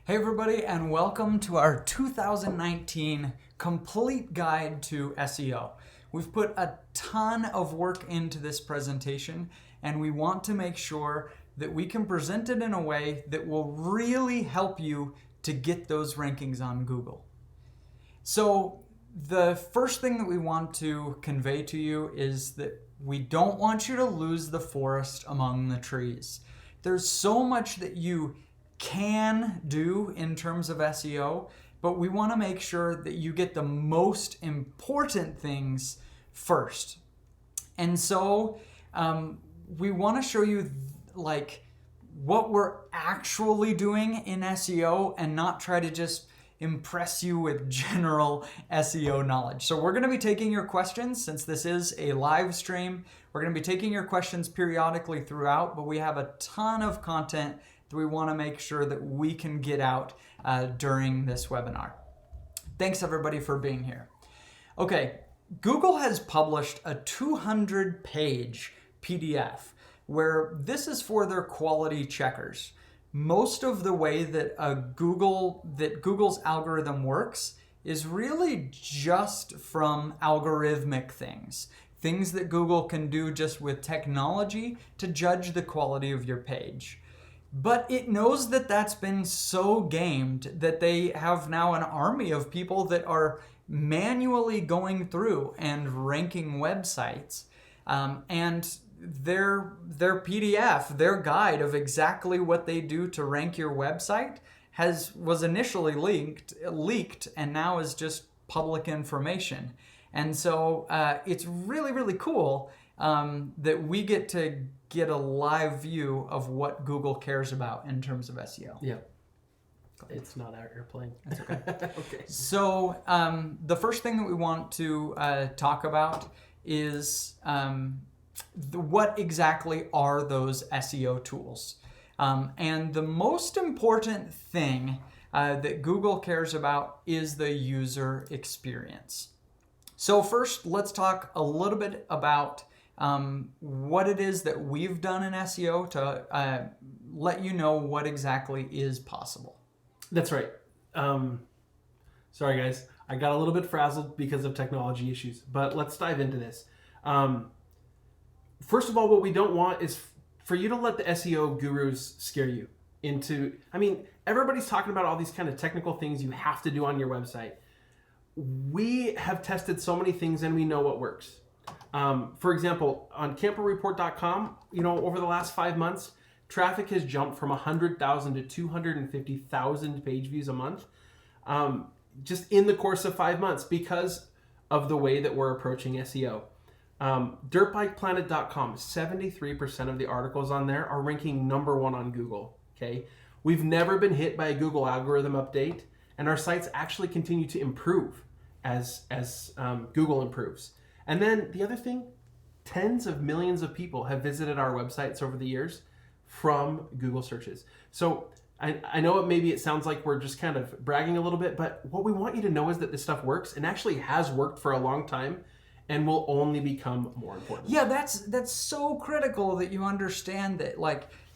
Hey everybody, and welcome to our 2019 complete guide to SEO. We've put a ton of work into this presentation, and we want to make sure that we can present it in a way that will really help you to get those rankings on Google. So the first thing that we want to convey to you is that we don't want you to lose the forest among the trees. There's so much that you can do in terms of SEO, but we want to make sure that you get the most important things first. And so we want to show you what we're actually doing in SEO and not try to just impress you with general SEO knowledge. So we're going to be taking your questions since this is a live stream. We're going to be taking your questions periodically throughout, but we have a ton of content that we want to make sure that we can get out during this webinar. Thanks everybody for being here. Okay, Google has published a 200-page PDF where this is for their quality checkers. Most of the way that Google's algorithm works is really just from algorithmic things that Google can do just with technology to judge the quality of your page. But it knows that that's been so gamed that they have now an army of people that are manually going through and ranking websites. And their PDF, their guide of exactly what they do to rank your website was initially leaked and now is just public information. And so it's really, really cool that we get to get a live view of what Google cares about in terms of SEO. Yeah. It's not our airplane. That's okay. Okay. So the first thing that we want to talk about is what exactly are those SEO tools. And the most important thing that Google cares about is the user experience. So first, let's talk a little bit about what it is that we've done in SEO to let you know what exactly is possible. That's right. Sorry, guys. I got a little bit frazzled because of technology issues, but let's dive into this. First of all, what we don't want is for you to let the SEO gurus scare you into... everybody's talking about all these kind of technical things you have to do on your website. We have tested so many things and we know what works. For example, on camperreport.com, over the last 5 months, traffic has jumped from 100,000 to 250,000 page views a month, just in the course of 5 months because of the way that we're approaching SEO. Dirtbikeplanet.com, 73% of the articles on there are ranking #1 on Google. Okay, we've never been hit by a Google algorithm update, and our sites actually continue to improve as Google improves. And then the other thing, tens of millions of people have visited our websites over the years from Google searches. So I know it sounds like we're just kind of bragging a little bit, but what we want you to know is that this stuff works and actually has worked for a long time and will only become more important. Yeah, that's so critical that you understand that,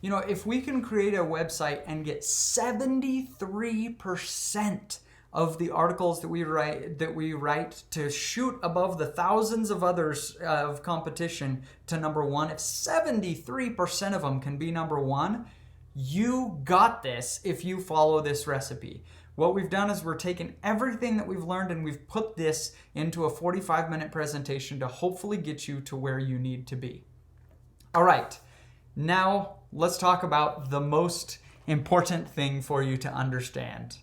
if we can create a website and get 73% of the articles that we write to shoot above the thousands of others of competition to #1, if 73% of them can be #1, you got this if you follow this recipe. What we've done is we're taking everything that we've learned and we've put this into a 45-minute presentation to hopefully get you to where you need to be. All right, now let's talk about the most important thing for you to understand.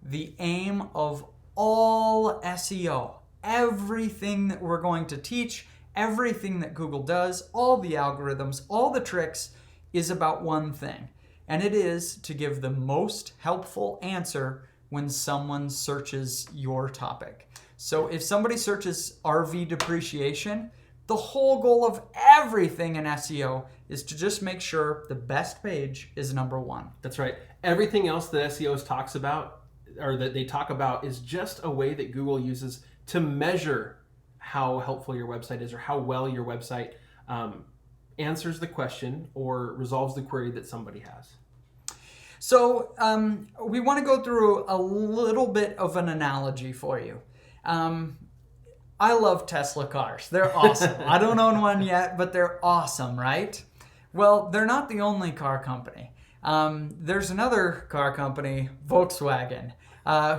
The aim of all SEO, everything that we're going to teach, everything that Google does, all the algorithms, all the tricks is about one thing. And it is to give the most helpful answer when someone searches your topic. So if somebody searches RV depreciation, the whole goal of everything in SEO is to just make sure the best page is #1. That's right. Everything else that SEO talks about, or that they talk about, is just a way that Google uses to measure how helpful your website is or how well your website answers the question or resolves the query that somebody has. So we want to go through a little bit of an analogy for you. I love Tesla cars. They're awesome. I don't own one yet, but they're awesome, right? Well, they're not the only car company. There's another car company, Volkswagen,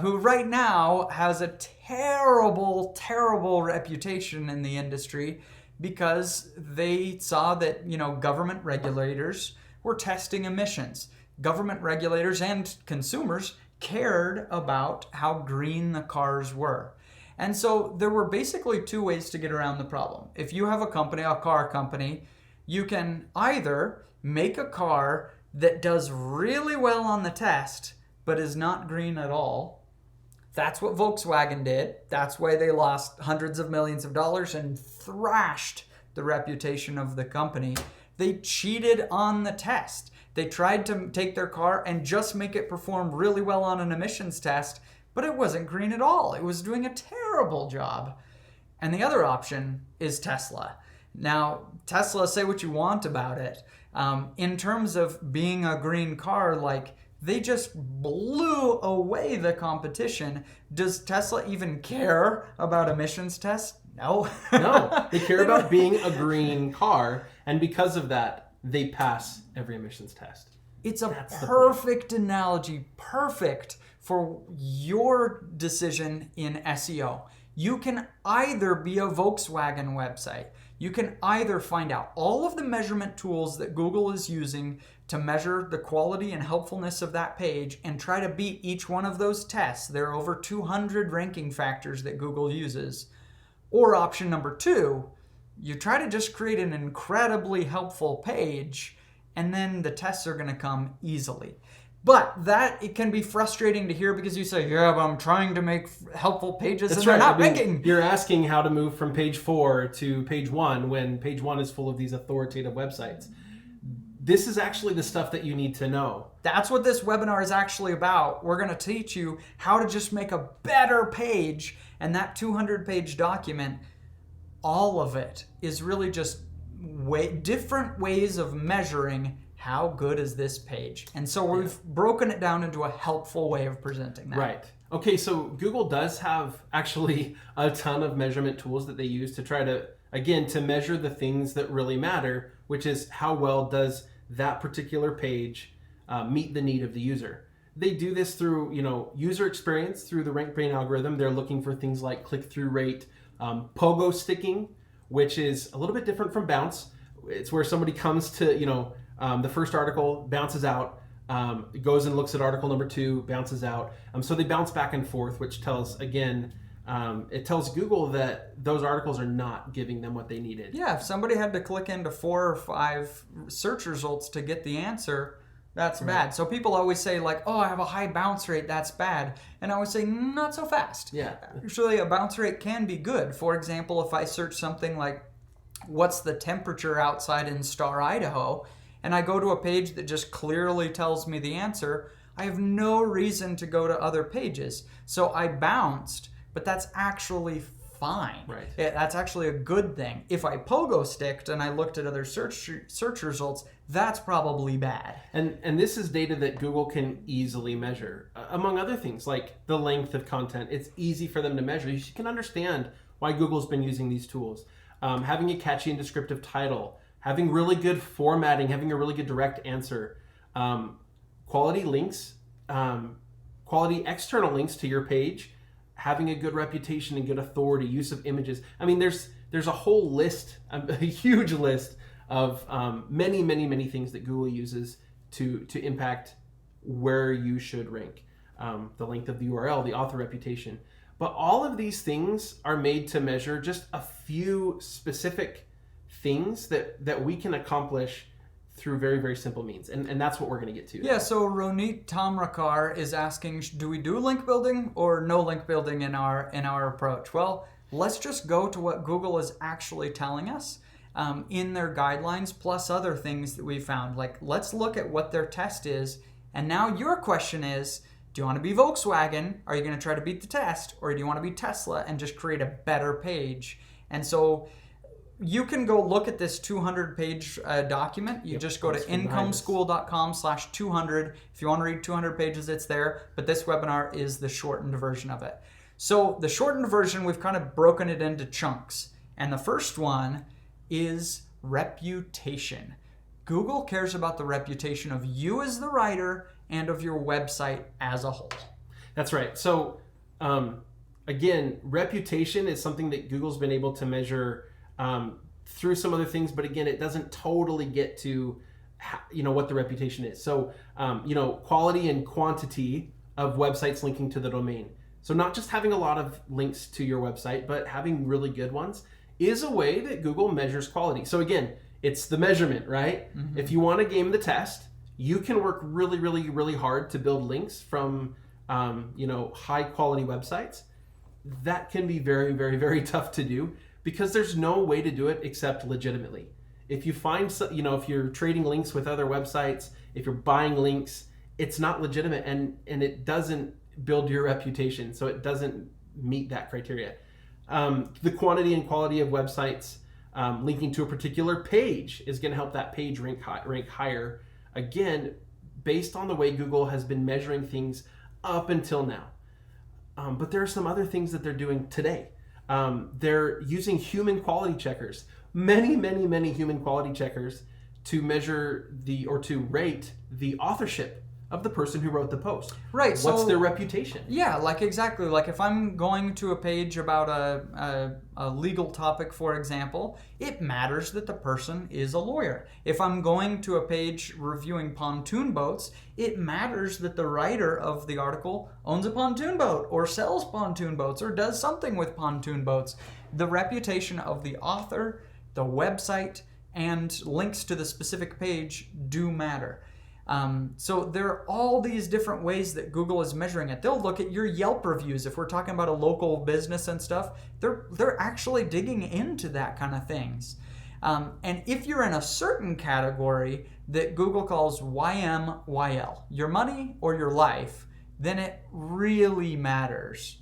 who right now has a terrible, terrible reputation in the industry because they saw that, government regulators were testing emissions. Government regulators and consumers cared about how green the cars were. And so there were basically two ways to get around the problem. If you have a car company, you can either make a car that does really well on the test, but is not green at all. That's what Volkswagen did. That's why they lost hundreds of millions of dollars and thrashed the reputation of the company. They cheated on the test. They tried to take their car and just make it perform really well on an emissions test, but it wasn't green at all. It was doing a terrible job. And the other option is Tesla. Now, Tesla, say what you want about it. In terms of being a green car, they just blew away the competition. Does Tesla even care about emissions tests? No. No, they care about being a green car, and because of that, they pass every emissions test. It's a perfect analogy, perfect for your decision in SEO. You can either be a Volkswagen website. You can either find out all of the measurement tools that Google is using to measure the quality and helpfulness of that page and try to beat each one of those tests. There are over 200 ranking factors that Google uses. Or option number two, you try to just create an incredibly helpful page and then the tests are going to come easily. But it can be frustrating to hear because you say, yeah, but I'm trying to make helpful pages and they're not ranking. You're asking how to move from page 4 to page 1 when page 1 is full of these authoritative websites. This is actually the stuff that you need to know. That's what this webinar is actually about. We're going to teach you how to just make a better page, and that 200-page document, all of it is really just different ways of measuring how good is this page. And so we've broken it down into a helpful way of presenting that. Right. Okay, so Google does have actually a ton of measurement tools that they use to try to, again, to measure the things that really matter, which is how well does that particular page meet the need of the user. They do this through, user experience, through the RankBrain algorithm. They're looking for things like click-through rate, pogo sticking, which is a little bit different from bounce. It's where somebody comes to, the first article, bounces out, goes and looks at article number 2, bounces out. So they bounce back and forth, which tells, again, it tells Google that those articles are not giving them what they needed. Yeah, if somebody had to click into 4 or 5 search results to get the answer, that's bad. So people always say I have a high bounce rate, that's bad. And I always say, not so fast. Yeah. Actually, a bounce rate can be good. For example, if I search something like, what's the temperature outside in Star, Idaho, and I go to a page that just clearly tells me the answer, I have no reason to go to other pages. So I bounced, but that's actually fine. Right. That's actually a good thing. If I pogo sticked and I looked at other search results, that's probably bad. And this is data that Google can easily measure. Among other things, like the length of content, it's easy for them to measure. You can understand why Google's been using these tools. Having a catchy and descriptive title, having really good formatting, having a really good direct answer, quality links, quality external links to your page, having a good reputation and good authority, use of images. I mean, there's a whole list, a huge list of many things that Google uses to impact where you should rank. The length of the URL, the author reputation. But all of these things are made to measure just a few specific things that we can accomplish through very, very simple means. And that's what we're going to get to. Yeah, so Ronit Tamrakar is asking, do we do link building or no link building in our approach? Well, let's just go to what Google is actually telling us in their guidelines, plus other things that we found. Let's look at what their test is. And now your question is, do you want to be Volkswagen? Are you going to try to beat the test? Or do you want to be Tesla and just create a better page? And so you can go look at this 200-page document. You just go to incomeschool.com/200. If you want to read 200 pages, it's there. But this webinar is the shortened version of it. So the shortened version, we've kind of broken it into chunks. And the first one is reputation. Google cares about the reputation of you as the writer and of your website as a whole. That's right. So again, reputation is something that Google's been able to measure through some other things, but again, it doesn't totally get to what the reputation is. So quality and quantity of websites linking to the domain. So not just having a lot of links to your website, but having really good ones is a way that Google measures quality. So again, it's the measurement, right? Mm-hmm. If you want to game the test, you can work really, really, really hard to build links from high quality websites. That can be very, very, very tough to do because there's no way to do it except legitimately. If you find, if you're trading links with other websites, if you're buying links, it's not legitimate and it doesn't build your reputation. So it doesn't meet that criteria. The quantity and quality of websites linking to a particular page is going to help that page rank higher. Again, based on the way Google has been measuring things up until now. But there are some other things that they're doing today. They're using human quality checkers, many, many, many human quality checkers to measure to rate the authorship of the person who wrote the post. Right. What's their reputation? Yeah, exactly. If I'm going to a page about a legal topic, for example, it matters that the person is a lawyer. If I'm going to a page reviewing pontoon boats, it matters that the writer of the article owns a pontoon boat or sells pontoon boats or does something with pontoon boats. The reputation of the author, the website, and links to the specific page do matter. So there are all these different ways that Google is measuring it. They'll look at your Yelp reviews. If we're talking about a local business and stuff, they're actually digging into that kind of things. And if you're in a certain category that Google calls YMYL, your money or your life, then it really matters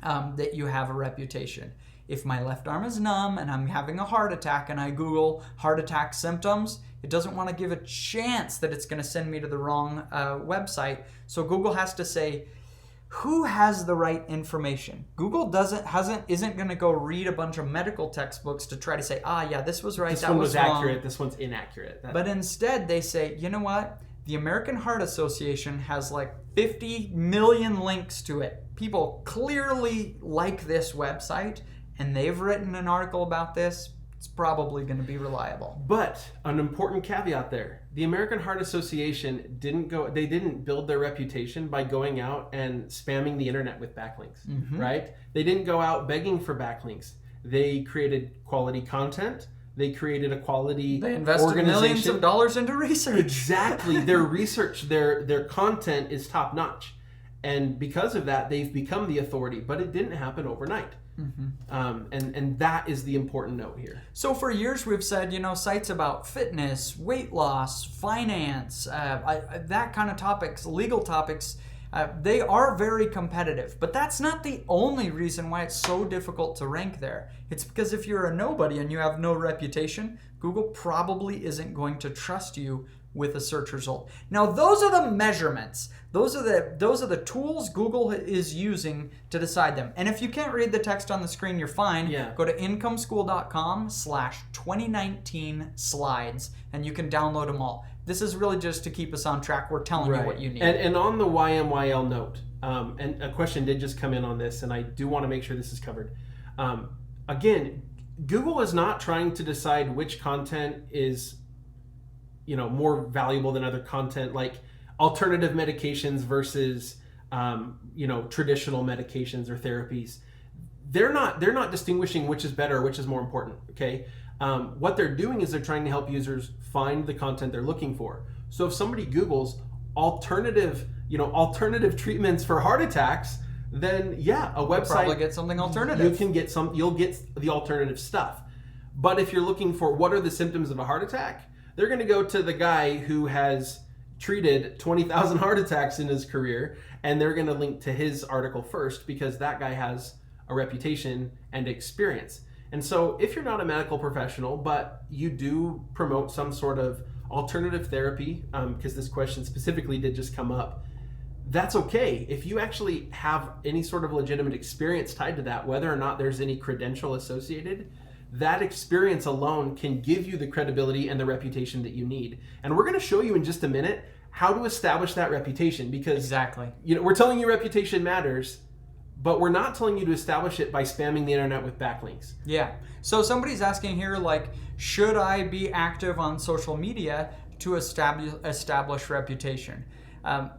that you have a reputation. If my left arm is numb and I'm having a heart attack and I Google heart attack symptoms, it doesn't want to give a chance that it's going to send me to the wrong website. So Google has to say, who has the right information? Google isn't going to go read a bunch of medical textbooks to try to say, this was right, that was accurate, this one's inaccurate. But instead they say, you know what? The American Heart Association has 50 million links to it. People clearly like this website and they've written an article about this. It's probably going to be reliable. But an important caveat there. The American Heart Association didn't build their reputation by going out and spamming the internet with backlinks, right? They didn't go out begging for backlinks. They created quality content. They created a quality They invested millions of dollars into research. Exactly. Their research, their content is top notch. And because of that, they've become the authority. But it didn't happen overnight. And that is the important note here. So for years we've said, sites about fitness, weight loss, finance, that kind of topics, legal topics, they are very competitive. But that's not the only reason why it's so difficult to rank there. It's because if you're a nobody and you have no reputation, Google probably isn't going to trust you with a search result. Now, those are the measurements. Those are the tools Google is using to decide them. And if you can't read the text on the screen, you're fine. Yeah. Go to incomeschool.com/2019 slides, and you can download them all. This is really just to keep us on track. We're telling you what you need. And on the YMYL note, and a question did just come in on this, and I do want to make sure this is covered. Again, Google is not trying to decide which content is more valuable than other content, like alternative medications versus traditional medications or therapies. They're not distinguishing which is better or which is more important. Okay, what they're doing is they're trying to help users find the content they're looking for. So if somebody Googles alternative treatments for heart attacks, then a website probably get something alternative. You'll get the alternative stuff. But if you're looking for what are the symptoms of a heart attack, they're going to go to the guy who has treated 20,000 heart attacks in his career, and they're going to link to his article first because that guy has a reputation and experience. And so if you're not a medical professional, but you do promote some sort of alternative therapy, because this question specifically did just come up, that's okay. If you actually have any sort of legitimate experience tied to that, whether or not there's any credential associated, that experience alone can give you the credibility and the reputation that you need. And we're going to show you in just a minute how to establish that reputation, because Exactly. we're telling you reputation matters, but we're not telling you to establish it by spamming the internet with backlinks. Yeah. So somebody's asking here, like, should I be active on social media to establish reputation?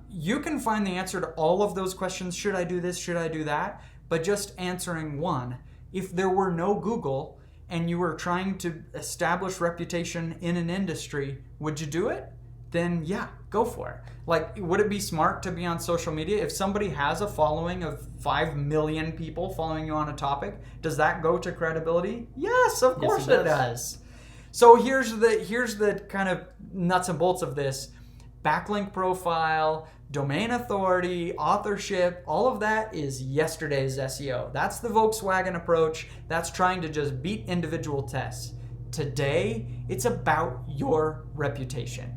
You can find the answer to all of those questions. Should I do this? Should I do that? But just answering one. If there were no Google and you were trying to establish reputation in an industry, would you do it? Then yeah, go for it. Like, would it be smart to be on social media? If somebody has a following of 5 million people following you on a topic, does that go to credibility? Yes, of course it does. So here's the kind of nuts and bolts of this. Backlink profile, domain authority, authorship, all of that is yesterday's SEO. That's the Volkswagen approach. That's trying to just beat individual tests. Today, it's about your reputation.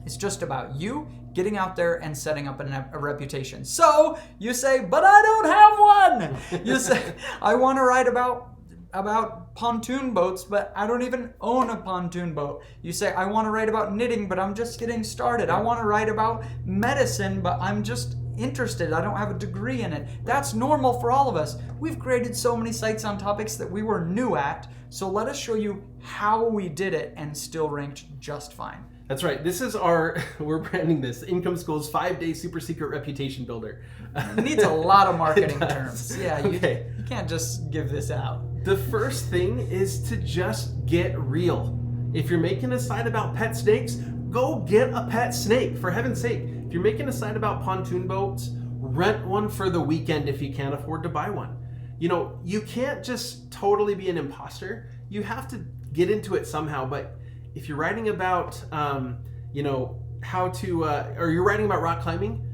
It's just about you getting out there and setting up a reputation. So you say, but I don't have one. You say, I want to write about pontoon boats, but I don't even own a pontoon boat. You say, I want to write about knitting, but I'm just getting started. I want to write about medicine, but I'm just interested. I don't have a degree in it. That's normal for all of us. We've created so many sites on topics that we were new at. So let us show you how we did it and still ranked just fine. That's right. This is we're branding this Income School's 5-day super secret reputation builder. It needs a lot of marketing It terms. does. Yeah, you can't just give this out. The first thing is to just get real. If you're making a site about pet snakes, go get a pet snake, for heaven's sake. If you're making a site about pontoon boats, rent one for the weekend if you can't afford to buy one. You can't just totally be an imposter. You have to get into it somehow, but if you're writing about, how to, or you're writing about rock climbing,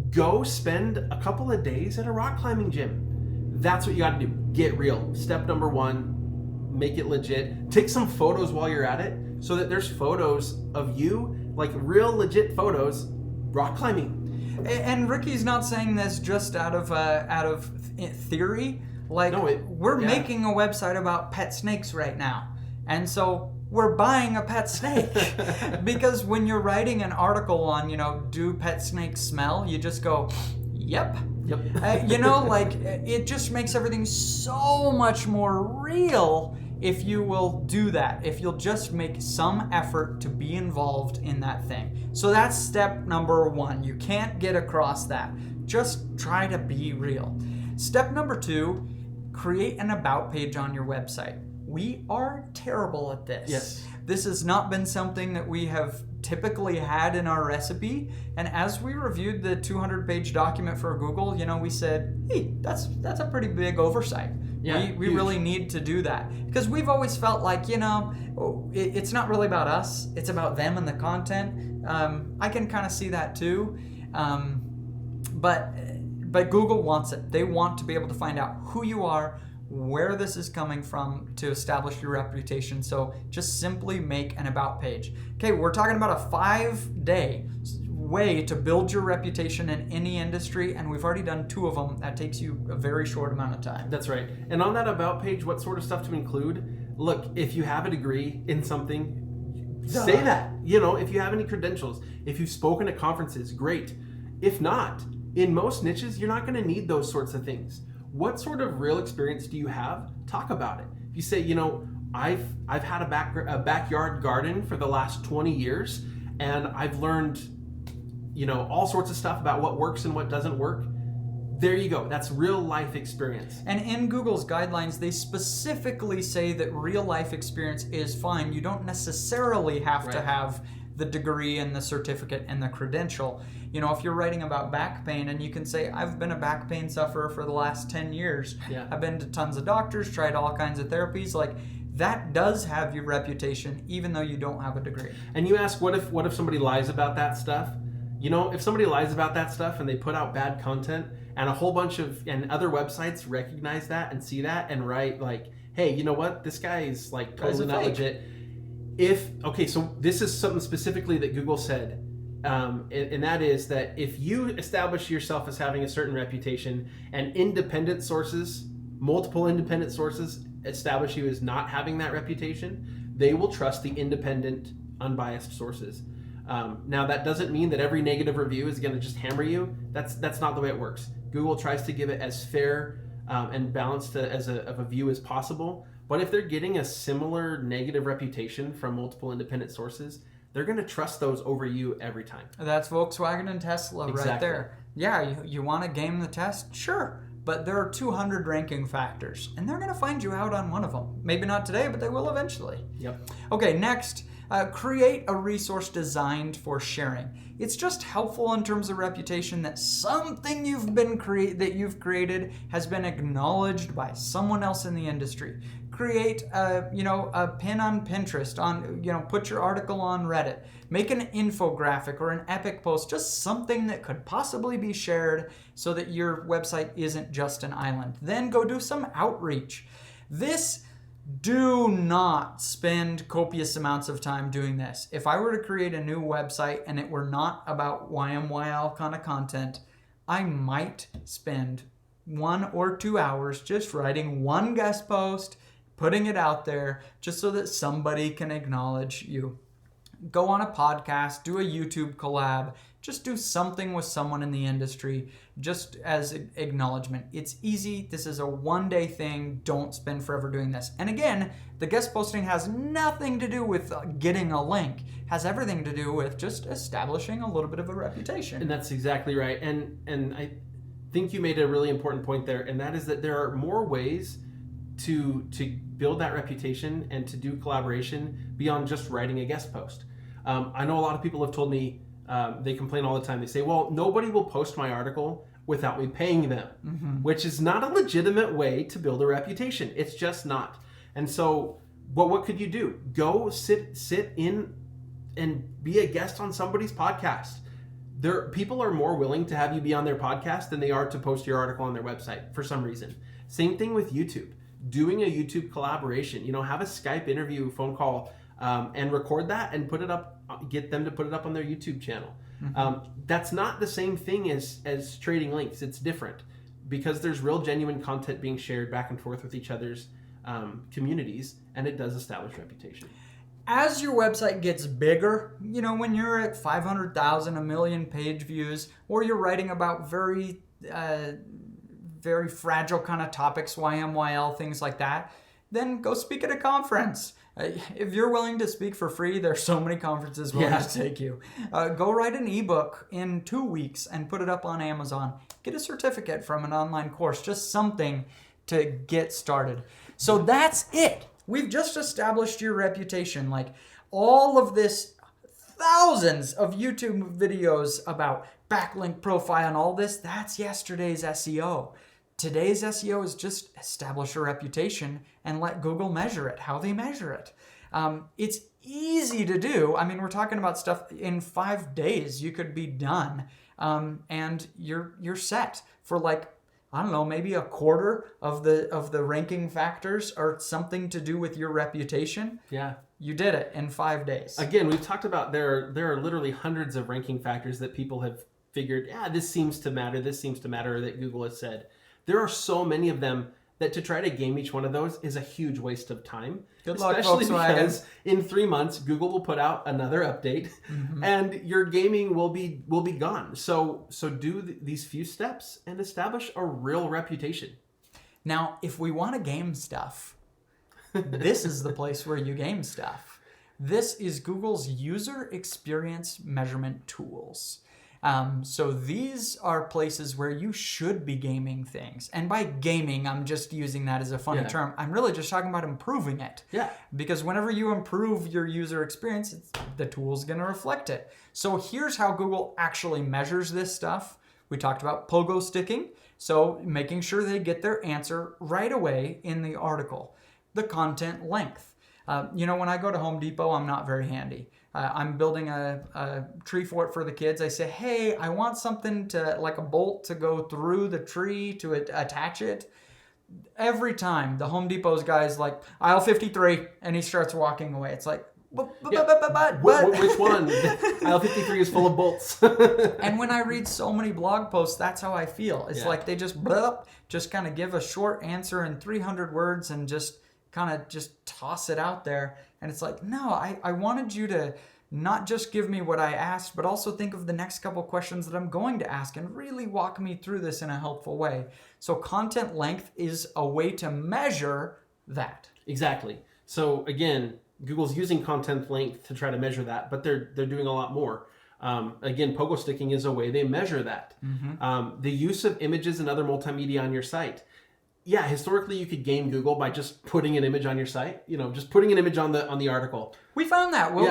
go spend a couple of days at a rock climbing gym. That's what you got to do. Get real. Step number 1, make it legit. Take some photos while you're at it so that there's photos of you, like real legit photos, rock climbing. And Ricky's not saying this just out of theory. Like, we're making a website about pet snakes right now. And so we're buying a pet snake. Because when you're writing an article on, do pet snakes smell? You just go, yep. It just makes everything so much more real if you will do that. If you'll just make some effort to be involved in that thing. So that's step number 1. You can't get across that. Just try to be real. Step number 2, create an about page on your website. We are terrible at this. Yes. This has not been something that we have typically had in our recipe. And as we reviewed the 200-page document for Google, we said, hey, that's a pretty big oversight. Yeah, we really need to do that. Because we've always felt like, it's not really about us. It's about them and the content. I can kind of see that too. But Google wants it. They want to be able to find out who you are, where this is coming from to establish your reputation. So just simply make an about page. Okay, we're talking about a 5-day way to build your reputation in any industry, and we've already done 2 of them. That takes you a very short amount of time. That's right. And on that about page, what sort of stuff to include? Look, if you have a degree in something, say that. If you have any credentials, if you've spoken at conferences, great. If not, in most niches, you're not going to need those sorts of things. What sort of real experience do you have? Talk about it. If you say, I've had a backyard garden for the last 20 years, and I've learned, all sorts of stuff about what works and what doesn't work. There you go. That's real life experience. And in Google's guidelines, they specifically say that real life experience is fine. You don't necessarily have to have the degree and the certificate and the credential. If you're writing about back pain, and you can say, I've been a back pain sufferer for the last 10 years. Yeah. I've been to tons of doctors, tried all kinds of therapies. Like, that does have your reputation, even though you don't have a degree. And you ask, what if somebody lies about that stuff? If somebody lies about that stuff and they put out bad content, and a whole bunch of, and other websites recognize that and see that and write like, hey, you know what? This guy is like totally not fake. legit. So this is something specifically that Google said, and that is that if you establish yourself as having a certain reputation and multiple independent sources establish you as not having that reputation, they will trust the independent, unbiased sources. Now that doesn't mean that every negative review is going to just hammer you. That's not the way it works. Google tries to give it as fair and balanced of a view as possible. But if they're getting a similar negative reputation from multiple independent sources, they're going to trust those over you every time. That's Volkswagen and Tesla right there. Yeah, you want to game the test? Sure. But there are 200 ranking factors, and they're going to find you out on one of them. Maybe not today, but they will eventually. Yep. Okay, next, create a resource designed for sharing. It's just helpful in terms of reputation that something you've created has been acknowledged by someone else in the industry. Create a pin on Pinterest, put your article on Reddit. Make an infographic or an epic post, just something that could possibly be shared so that your website isn't just an island. Then go do some outreach. Do not spend copious amounts of time doing this. If I were to create a new website and it were not about YMYL kind of content, I might spend 1 or 2 hours just writing one guest post, putting it out there just so that somebody can acknowledge you. Go on a podcast, do a YouTube collab, just do something with someone in the industry just as acknowledgement. It's easy. This is a one-day thing. Don't spend forever doing this. And again, the guest posting has nothing to do with getting a link. It has everything to do with just establishing a little bit of a reputation. And that's exactly right. And I think you made a really important point there, and that is that there are more ways to build that reputation and to do collaboration beyond just writing a guest post. I know a lot of people have told me, they complain all the time. They say, well, nobody will post my article without me paying them, which is not a legitimate way to build a reputation. It's just not. And so, what could you do? Go sit in and be a guest on somebody's podcast. People are more willing to have you be on their podcast than they are to post your article on their website for some reason. Same thing with YouTube. Doing a YouTube collaboration, have a Skype interview, phone call, and record that and put it up, get them to put it up on their YouTube channel. That's not the same thing as trading links. It's different because there's real genuine content being shared back and forth with each other's communities, and it does establish reputation. As your website gets bigger, when you're at 500,000, 1 million page views, or you're writing about very fragile kind of topics, YMYL, things like that, then go speak at a conference. If you're willing to speak for free, there's so many conferences willing to take you. Go write an ebook in 2 weeks and put it up on Amazon. Get a certificate from an online course, just something to get started. So that's it. We've just established your reputation. Like all of this, thousands of YouTube videos about backlink profile and all this, that's yesterday's SEO. Today's SEO is just establish a reputation and let Google measure it, how they measure it. It's easy to do. I mean, we're talking about stuff in 5 days. You could be done, and you're set for maybe a quarter of the ranking factors are something to do with your reputation. Yeah, you did it in 5 days. Again, we've talked about there are literally hundreds of ranking factors that people have figured. This seems to matter. This seems to matter. That Google has said. There are so many of them that to try to game each one of those is a huge waste of time. Good luck, especially Volkswagen. Because in 3 months, Google will put out another update, and your gaming will be gone. So do these few steps and establish a real reputation. Now, if we want to game stuff, this is the place where you game stuff. This is Google's user experience measurement tools. So these are places where you should be gaming things. And by gaming, I'm just using that as a funny term. I'm really just talking about improving it. Yeah. Because whenever you improve your user experience, the tool's going to reflect it. So here's how Google actually measures this stuff. We talked about pogo sticking. So making sure they get their answer right away in the article. The content length. When I go to Home Depot, I'm not very handy. I'm building a tree fort for the kids. I say, hey, I want something like a bolt to go through the tree to attach it. every time the Home Depot's guy's like, aisle 53, and he starts walking away. It's like, but. Which one? Aisle 53 is full of bolts. And when I read so many blog posts, that's how I feel. It's like they just kind of give a short answer in 300 words and just kind of just toss it out there. And it's like, no, I wanted you to not just give me what I asked, but also think of the next couple questions that I'm going to ask and really walk me through this in a helpful way. So content length is a way to measure that. Exactly. So again, Google's using content length to try to measure that, but they're doing a lot more. Again, pogo sticking is a way they measure that. The use of images and other multimedia on your site. Yeah, historically you could game Google by just putting an image on your site. Just putting an image on the article. We found that. What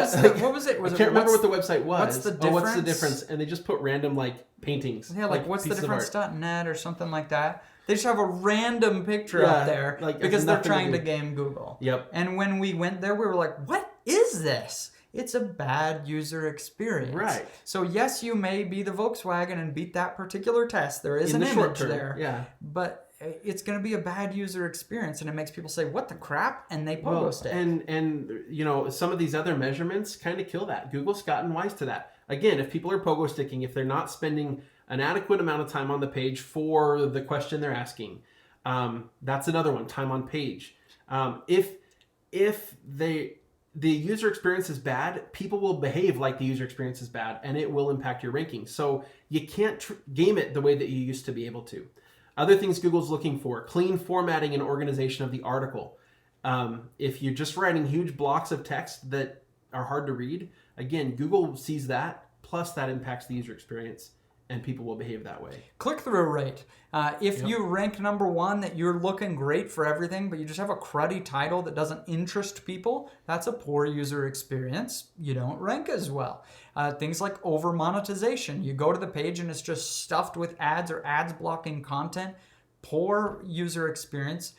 was it? I can't remember what the website was. What's the difference? What's the difference? And they just put random paintings. Yeah, what's the difference.net or something like that. They just have a random picture up there because they're trying to game Google. Yep. And when we went there, we were like, what is this? It's a bad user experience. Right. So yes, you may be the Volkswagen and beat that particular test. There is an image there. Yeah. But it's going to be a bad user experience, and it makes people say, what the crap? And they pogo stick. And some of these other measurements kind of kill that. Google's gotten wise to that. Again, if people are pogo sticking, if they're not spending an adequate amount of time on the page for the question they're asking, that's another one, time on page. If the user experience is bad, people will behave like the user experience is bad, and it will impact your ranking. So you can't game it the way that you used to be able to. Other things Google's looking for: clean formatting and organization of the article. If you're just writing huge blocks of text that are hard to read, again, Google sees that, plus that impacts the user experience, and people will behave that way. Click-through rate. If you rank number one, that you're looking great for everything, but you just have a cruddy title that doesn't interest people, that's a poor user experience. You don't rank as well. Things like over-monetization. You go to the page and it's just stuffed with ads or ads blocking content. Poor user experience.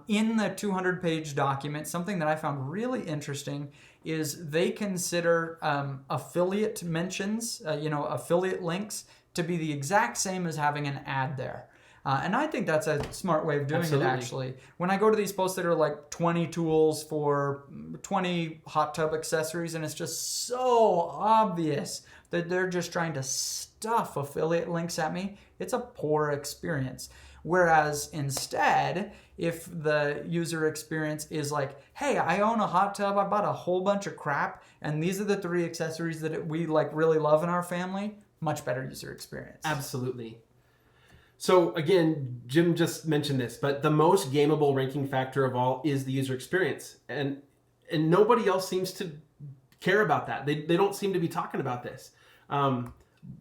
In the 200-page document, something that I found really interesting is they consider affiliate mentions, affiliate links, to be the exact same as having an ad there. And I think that's a smart way of doing it, actually. When I go to these posts that are like 20 tools for 20 hot tub accessories, and it's just so obvious that they're just trying to stuff affiliate links at me, it's a poor experience. Whereas instead, if the user experience is like, hey, I own a hot tub, I bought a whole bunch of crap, and these are the 3 accessories that we really love in our family, much better user experience. Absolutely. So again, Jim just mentioned this, but the most gameable ranking factor of all is the user experience. And nobody else seems to care about that. They don't seem to be talking about this.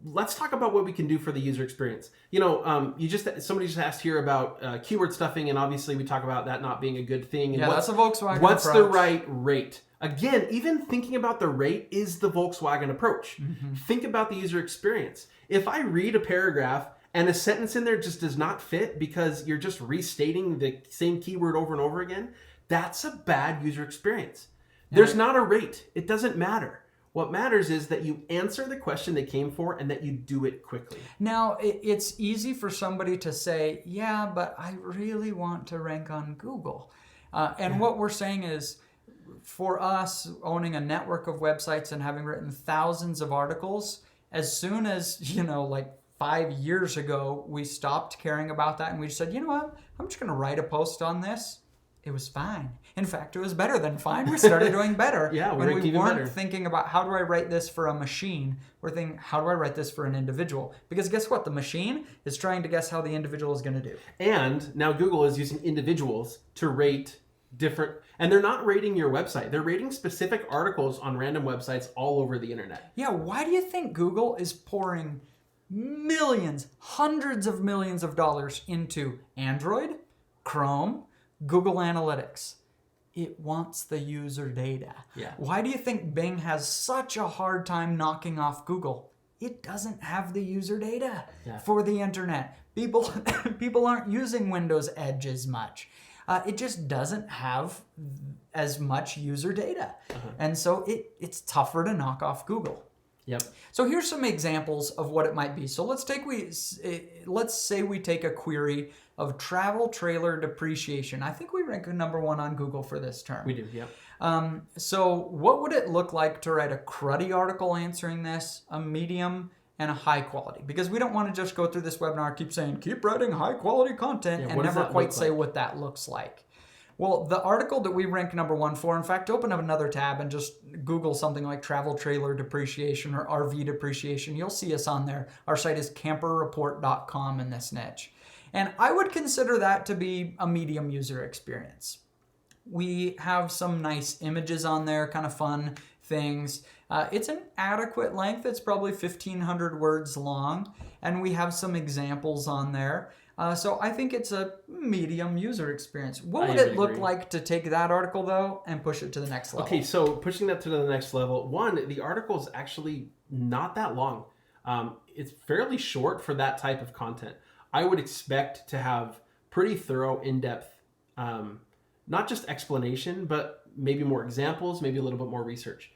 Let's talk about what we can do for the user experience. Somebody just asked here about keyword stuffing, and obviously we talk about that not being a good thing. And that's a Volkswagen What's approach. The right rate? Again, even thinking about the rate is the Volkswagen approach. Mm-hmm. Think about the user experience. If I read a paragraph and a sentence in there just does not fit because you're just restating the same keyword over and over again, that's a bad user experience. There's not a rate. It doesn't matter. What matters is that you answer the question they came for and that you do it quickly. Now, it's easy for somebody to say, yeah, but I really want to rank on Google. What we're saying is, for us owning a network of websites and having written thousands of articles, as soon as, 5 years ago, we stopped caring about that and we just said, you know what, I'm just going to write a post on this. It was fine. In fact, it was better than fine. We started doing better. When we weren't thinking about how do I write this for a machine, we're thinking, how do I write this for an individual? Because guess what? The machine is trying to guess how the individual is going to do. And now Google is using individuals to rate different, and they're not rating your website. They're rating specific articles on random websites all over the internet. Yeah, why do you think Google is pouring millions, hundreds of millions of dollars into Android, Chrome, Google Analytics? It wants the user data. Yeah. Why do you think Bing has such a hard time knocking off Google? It doesn't have the user data for the internet. People aren't using Windows Edge as much. It just doesn't have as much user data. Uh-huh. And so it's tougher to knock off Google. Yep. So here's some examples of what it might be. So let's say we take a query of travel trailer depreciation. I think we rank number 1 on Google for this term. We do, yeah. So what would it look like to write a cruddy article answering this, a medium, and a high quality? Because we don't want to just go through this webinar, keep saying, keep writing high quality content, and never quite say what that looks like. Well, the article that we rank number 1 for, in fact, open up another tab and just Google something like travel trailer depreciation or RV depreciation. You'll see us on there. Our site is camperreport.com in this niche. And I would consider that to be a medium user experience. We have some nice images on there, kind of fun things. It's an adequate length. It's probably 1,500 words long. And we have some examples on there. So I think it's a medium user experience. What would it look like to take that article, though, and push it to the next level? Okay, so pushing that to the next level. One, the article is actually not that long. It's fairly short for that type of content. I would expect to have pretty thorough, in-depth, not just explanation, but maybe more examples, maybe a little bit more research.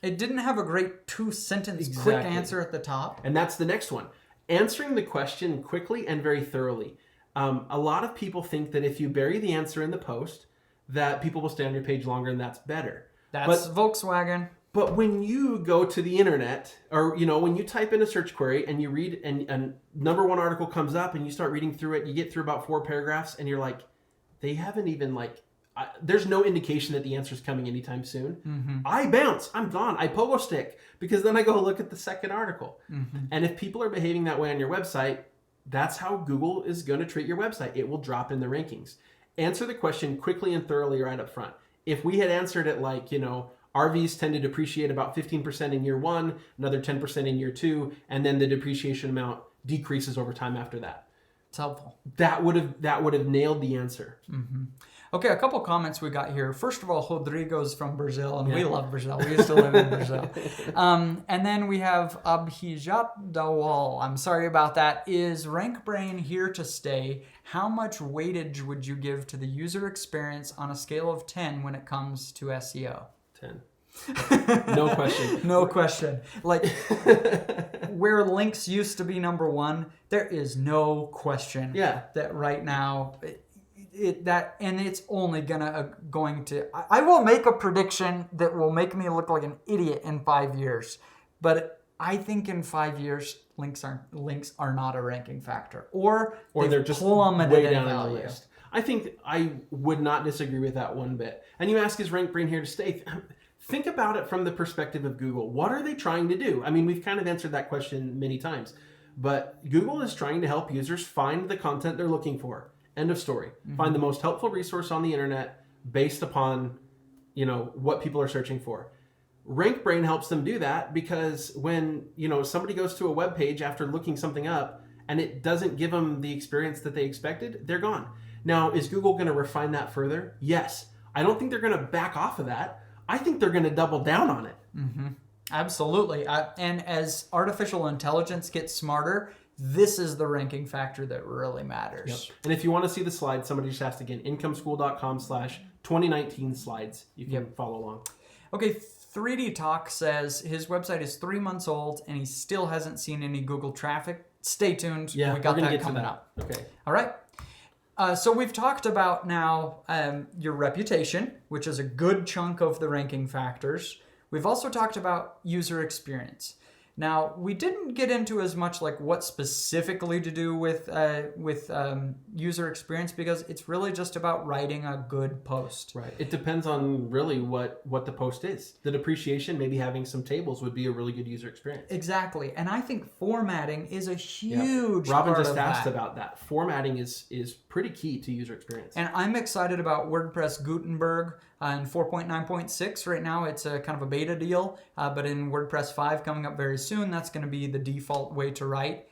It didn't have a great 2-sentence quick answer at the top. And that's the next one. Answering the question quickly and very thoroughly. A lot of people think that if you bury the answer in the post, that people will stay on your page longer and that's better. That's Volkswagen. But when you go to the internet, or when you type in a search query and you read and number 1 article comes up and you start reading through it, you get through about 4 paragraphs and you're like, they haven't even there's no indication that the answer is coming anytime soon. Mm-hmm. I bounce. I'm gone. I pogo stick because then I go look at the second article. Mm-hmm. And if people are behaving that way on your website, that's how Google is going to treat your website. It will drop in the rankings. Answer the question quickly and thoroughly right up front. If we had answered it like, RVs tend to depreciate about 15% in year 1, another 10% in year 2, and then the depreciation amount decreases over time after that. It's helpful. That would have nailed the answer. Mm-hmm. Okay, a couple comments we got here. First of all, Rodrigo's from Brazil, and we love Brazil. We used to live in Brazil. And then we have Abhijat Dawal. I'm sorry about that. Is RankBrain here to stay? How much weightage would you give to the user experience on a scale of 10 when it comes to SEO? 10. No question. No question. Like, where links used to be number 1, there is no question that right now... and it's only going to. I will make a prediction that will make me look like an idiot in 5 years, but I think in 5 years links are not a ranking factor, or they're just plummeted way down in on the list. I think I would not disagree with that one bit. And you ask, is RankBrain here to stay? Think about it from the perspective of Google. What are they trying to do? I mean, we've kind of answered that question many times, but Google is trying to help users find the content they're looking for. End of story. Mm-hmm. Find the most helpful resource on the internet based upon, what people are searching for. RankBrain helps them do that because when, somebody goes to a web page after looking something up and it doesn't give them the experience that they expected, they're gone. Now, is Google going to refine that further? Yes. I don't think they're going to back off of that. I think they're going to double down on it. Mm-hmm. Absolutely. And as artificial intelligence gets smarter, this is the ranking factor that really matters. Yep. And if you want to see the slides, somebody just asked again, incomeschool.com/2019 slides. You can follow along. Okay, 3D Talk says his website is 3 months old and he still hasn't seen any Google traffic. Stay tuned. Yeah, we got that coming up. Okay. All right. So we've talked about now your reputation, which is a good chunk of the ranking factors. We've also talked about user experience. Now, we didn't get into as much like what specifically to do with user experience because it's really just about writing a good post. Right. It depends on really what the post is. The depreciation, maybe having some tables would be a really good user experience. Exactly. And I think formatting is a huge part Robin just of asked that. about that. Formatting is pretty key to user experience. And I'm excited about WordPress Gutenberg in 4.9.6. Right now, it's a kind of a beta deal, but in WordPress 5 coming up very soon, that's going to be the default way to write.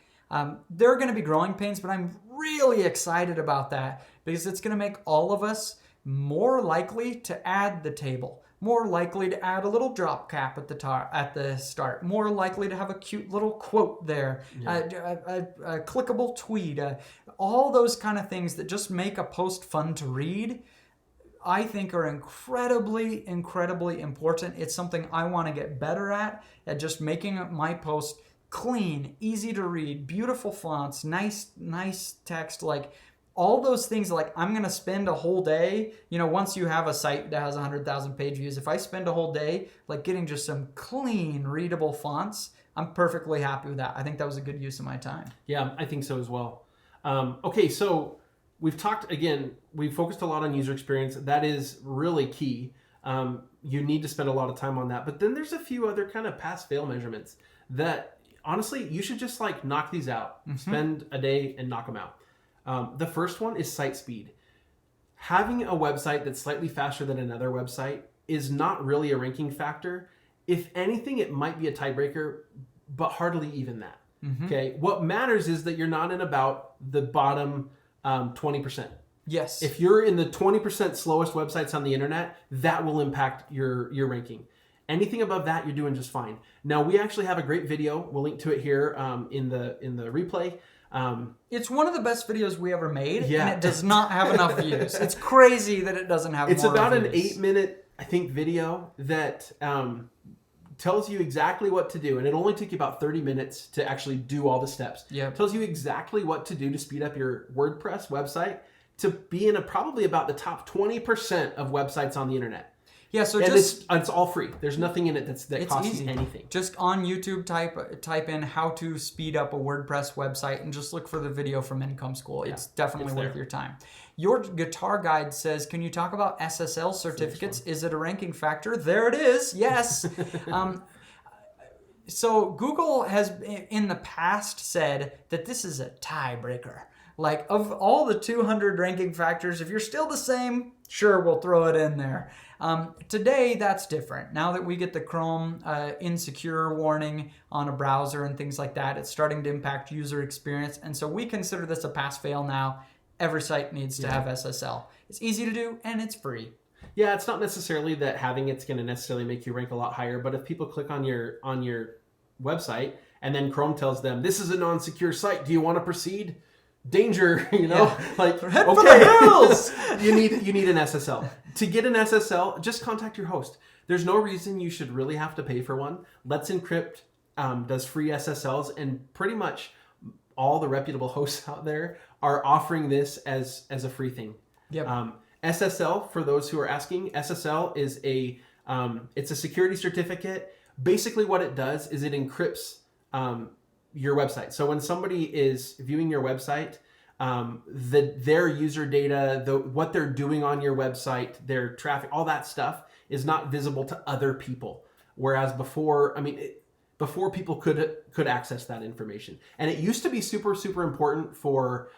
There are going to be growing pains, but I'm really excited about that because it's going to make all of us more likely to add the table, more likely to add a little drop cap at the start, more likely to have a cute little quote there, a clickable tweet, all those kind of things that just make a post fun to read. I think are incredibly, incredibly important. It's something I want to get better at just making my post clean, easy to read, beautiful fonts, nice text, like all those things. Like I'm going to spend a whole day, once you have a site that has 100,000 page views, if I spend a whole day like getting just some clean, readable fonts, I'm perfectly happy with that. I think that was a good use of my time. Yeah, I think so as well. Okay, so we've focused a lot on user experience. That is really key. You need to spend a lot of time on that. But then there's a few other kind of pass-fail measurements that honestly, you should just like knock these out. Mm-hmm. Spend a day and knock them out. The first one is site speed. Having a website that's slightly faster than another website is not really a ranking factor. If anything, it might be a tiebreaker, but hardly even that. Mm-hmm. Okay. What matters is that you're not in about the bottom 20%. Yes. If you're in the 20% slowest websites on the internet, that will impact your ranking. Anything above that, you're doing just fine. Now, we actually have a great video. We'll link to it here in the replay. It's one of the best videos we ever made, and it does not have enough views. It's crazy that it doesn't have It's more about views. An 8-minute, I think, video that tells you exactly what to do. And it only took you about 30 minutes to actually do all the steps. Yeah. It tells you exactly what to do to speed up your WordPress website to be in probably about the top 20% of websites on the internet. Yeah, so and it's all free. There's nothing in it that costs easy. you anything. Just on YouTube, type in how to speed up a WordPress website and just look for the video from Income School. It's definitely worth your time. Your guitar guide says, can you talk about SSL certificates? Is it a ranking factor? There it is. Yes. So Google has in the past said that this is a tiebreaker. Like of all the 200 ranking factors, if you're still the same, sure, we'll throw it in there. Today, that's different. Now that we get the Chrome insecure warning on a browser and things like that, it's starting to impact user experience. And so we consider this a pass-fail now. Every site needs to have SSL. It's easy to do, and it's free. Yeah, it's not necessarily that having it's going to necessarily make you rank a lot higher, but if people click on your website and then Chrome tells them, this is a non-secure site, do you want to proceed? Danger, like, head for the hills. you need an SSL. To get an SSL, just contact your host. There's no reason you should really have to pay for one. Let's Encrypt does free SSLs, and pretty much all the reputable hosts out there are offering this as a free thing. Yep. SSL, for those who are asking, SSL is it's a security certificate. Basically what it does is it encrypts your website. So when somebody is viewing your website, their user data, what they're doing on your website, their traffic, all that stuff is not visible to other people. Whereas before people could access that information, and it used to be super, super important for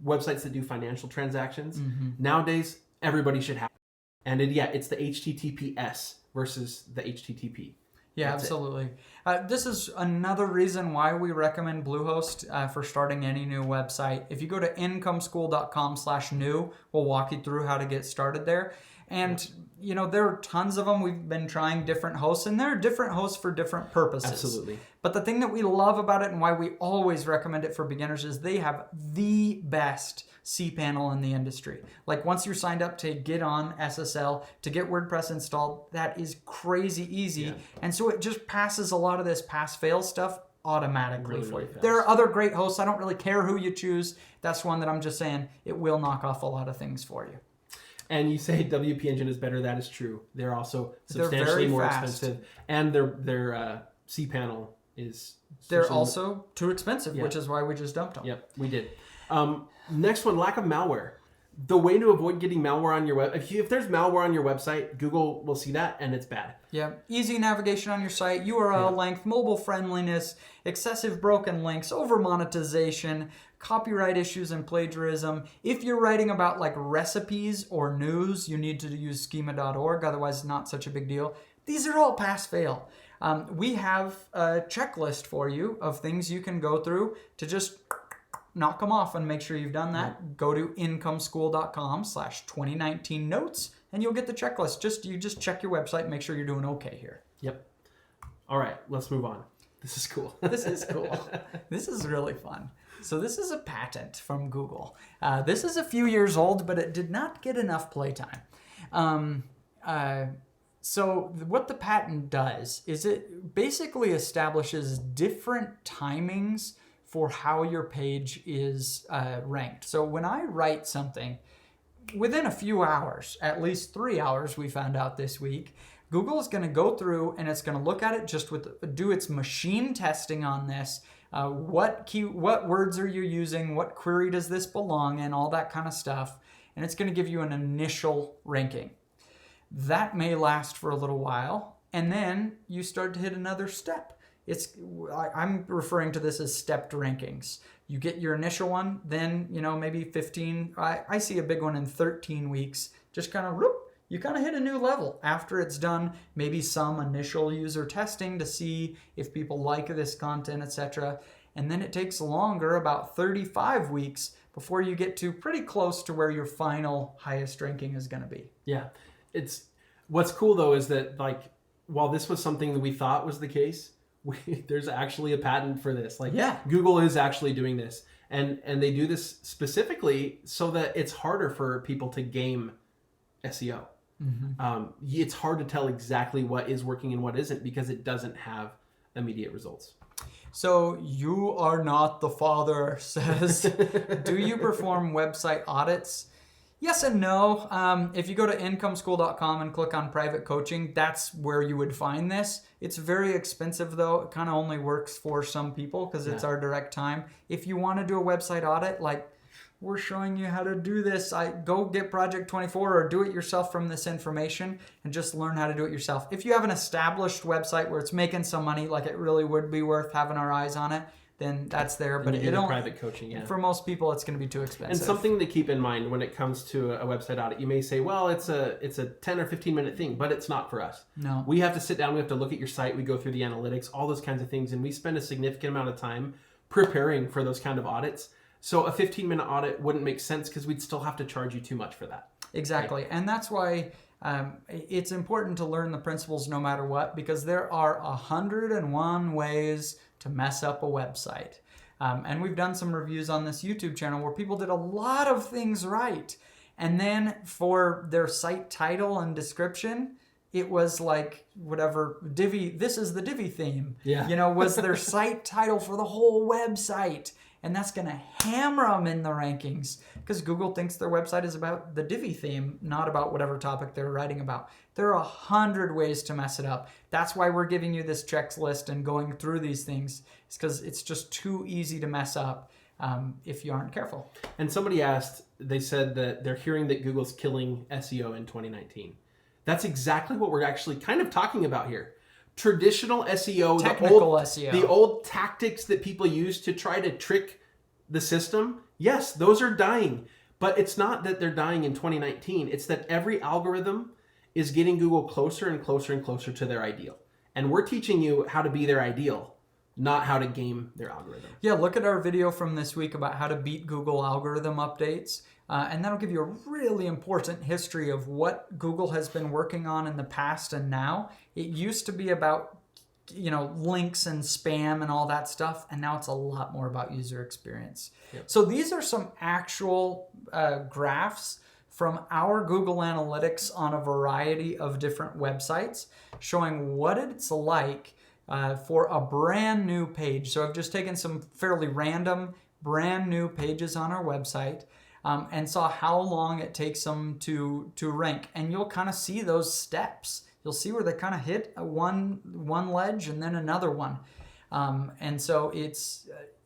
websites that do financial transactions. Mm-hmm. Nowadays, everybody should have it. And it's the HTTPS versus the HTTP. Yeah, that's absolutely. This is another reason why we recommend Bluehost for starting any new website. If you go to incomeschool.com/new, we'll walk you through how to get started there. And, there are tons of them. We've been trying different hosts, and there are different hosts for different purposes. Absolutely. But the thing that we love about it and why we always recommend it for beginners is they have the best cPanel in the industry. Like once you're signed up to get on SSL, to get WordPress installed, that is crazy easy. Yeah. And so it just passes a lot of this pass-fail stuff automatically for you. There are other great hosts. I don't really care who you choose. That's one that I'm just saying it will knock off a lot of things for you. And you say WP Engine is better. That is true. They're also substantially more expensive, and their cPanel is. They're also too expensive, which is why we just dumped them. Yep, we did. Next one, lack of malware. The way to avoid getting malware on your web, if there's malware on your website, Google will see that, and it's bad. Yeah, easy navigation on your site, URL length, mobile friendliness, excessive broken links, over monetization, copyright issues and plagiarism. If you're writing about like recipes or news, you need to use schema.org, otherwise not such a big deal. These are all pass-fail. We have a checklist for you of things you can go through to just knock them off and make sure you've done that. Yep. Go to incomeschool.com/2019 notes and you'll get the checklist. You just check your website and make sure you're doing okay here. Yep. All right, let's move on. The This is cool. This is cool. This is really fun. So this is a patent from Google. This is a few years old, but it did not get enough playtime. So what the patent does is it basically establishes different timings for how your page is ranked. So when I write something, within a few hours, at least 3 hours, we found out this week, Google is going to go through and it's going to look at it do its machine testing on this. What words are you using? What query does this belong in? All that kind of stuff. And it's going to give you an initial ranking. That may last for a little while. And then you start to hit another step. I'm referring to this as stepped rankings. You get your initial one, then, maybe 15. I see a big one in 13 weeks. Just kind of, you kind of hit a new level after it's done. Maybe some initial user testing to see if people like this content, etc. And then it takes longer, about 35 weeks, before you get to pretty close to where your final highest ranking is going to be. Yeah. What's cool though is that while this was something that we thought was the case, there's actually a patent for this. Google is actually doing this, and they do this specifically so that it's harder for people to game SEO. Mm-hmm. It's hard to tell exactly what is working and what isn't because it doesn't have immediate results. So you are not the father says, do you perform website audits? Yes and no. If you go to incomeschool.com and click on private coaching, that's where you would find this. It's very expensive though. It kind of only works for some people because it's our direct time. If you want to do a website audit, we're showing you how to do this, go get Project 24 or do it yourself from this information and just learn how to do it yourself. If you have an established website where it's making some money, it really would be worth having our eyes on it, then that's there. But it don't, private coaching, for most people, it's going to be too expensive. And something to keep in mind when it comes to a website audit, you may say, well, it's a 10 or 15 minute thing, but it's not for us. No. We have to sit down, we have to look at your site, we go through the analytics, all those kinds of things, and we spend a significant amount of time preparing for those kind of audits. So a 15-minute audit wouldn't make sense because we'd still have to charge you too much for that. Exactly. Right? And that's why it's important to learn the principles no matter what, because there are 101 ways to mess up a website. And we've done some reviews on this YouTube channel where people did a lot of things right. And then for their site title and description, it was whatever Divi, this is the Divi theme, was their site title for the whole website. And that's going to hammer them in the rankings because Google thinks their website is about the Divi theme, not about whatever topic they're writing about. There are 100 ways to mess it up. That's why we're giving you this checklist and going through these things. It's because it's just too easy to mess up if you aren't careful. And somebody asked, they said that they're hearing that Google's killing SEO in 2019. That's exactly what we're actually kind of talking about here. Traditional SEO, SEO, the old tactics that people use to try to trick the system, yes, those are dying. But it's not that they're dying in 2019. It's that every algorithm is getting Google closer and closer and closer to their ideal. And we're teaching you how to be their ideal, not how to game their algorithm. Yeah, look at our video from this week about how to beat Google algorithm updates. And that'll give you a really important history of what Google has been working on in the past and now. It used to be about, links and spam and all that stuff. And now it's a lot more about user experience. Yep. So these are some actual graphs from our Google Analytics on a variety of different websites showing what it's like for a brand new page. So I've just taken some fairly random brand new pages on our website and saw how long it takes them to rank. And you'll kind of see those steps. You'll see where they kind of hit one ledge and then another one. And so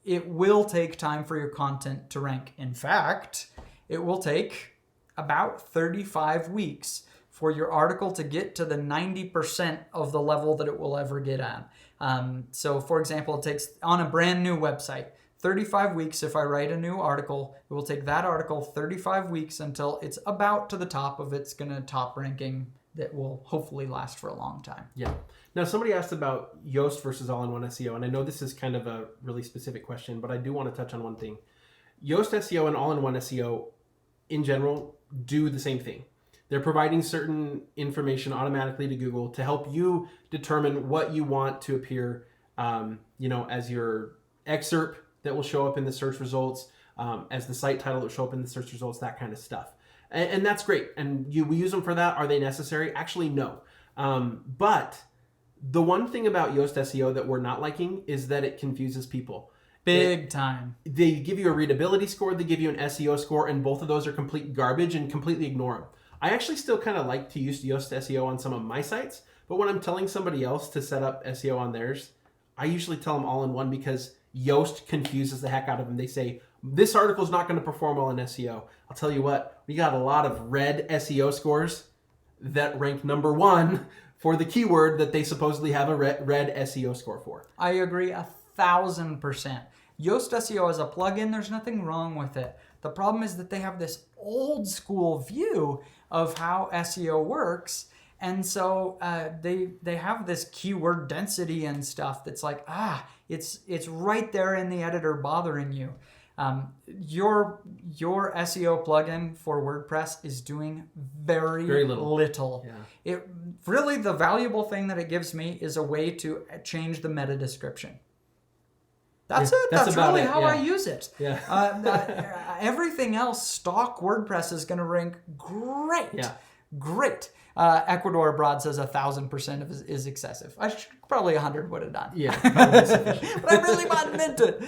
it will take time for your content to rank. In fact, it will take about 35 weeks for your article to get to the 90% of the level that it will ever get on. So for example, it takes on a brand new website, 35 weeks. If I write a new article, it will take that article 35 weeks until it's about to the top of its top ranking that will hopefully last for a long time. Yeah. Now, somebody asked about Yoast versus all-in-one SEO, and I know this is kind of a really specific question, but I do want to touch on one thing. Yoast SEO and all-in-one SEO, in general, do the same thing. They're providing certain information automatically to Google to help you determine what you want to appear as your excerpt that will show up in the search results, as the site title that will show up in the search results, that kind of stuff. And that's great. And we use them for that. Are they necessary? Actually, no. But the one thing about Yoast SEO that we're not liking is that it confuses people. Big time. They give you a readability score, they give you an SEO score, and both of those are complete garbage and completely ignore them. I actually still kind of like to use Yoast SEO on some of my sites, but when I'm telling somebody else to set up SEO on theirs, I usually tell them all in one because Yoast confuses the heck out of them. They say, this article is not going to perform well in SEO. I'll tell you what, we got a lot of red SEO scores that rank number 1 for the keyword that they supposedly have a red SEO score for. I agree 1,000%. Yoast SEO is a plugin. There's nothing wrong with it. The problem is that they have this old school view of how SEO works. And so they have this keyword density and stuff that's like, it's right there in the editor bothering you. Your SEO plugin for WordPress is doing very little. Yeah. It really, the valuable thing that it gives me is a way to change the meta description. That's it. That's really how I use it. Yeah. Everything else, stock WordPress is going to rank great. Yeah. Great. Ecuador Abroad says 1,000% is excessive. Probably 100 would have done. Yeah. But I really meant it.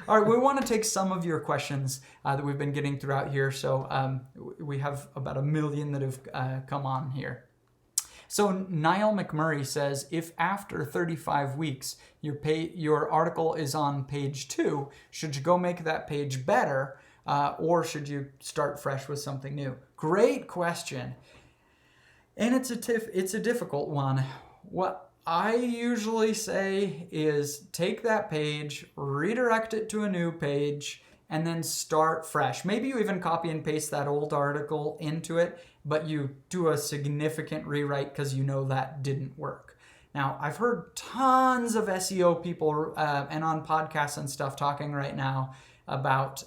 All right, we want to take some of your questions that we've been getting throughout here. So we have about 1 million that have come on here. So Niall McMurray says, if after 35 weeks your article is on page 2, should you go make that page better, or should you start fresh with something new? Great question. And it's a difficult one. What I usually say is take that page, redirect it to a new page, and then start fresh. Maybe you even copy and paste that old article into it, but you do a significant rewrite because you know that didn't work. Now, I've heard tons of SEO people and on podcasts and stuff talking right now about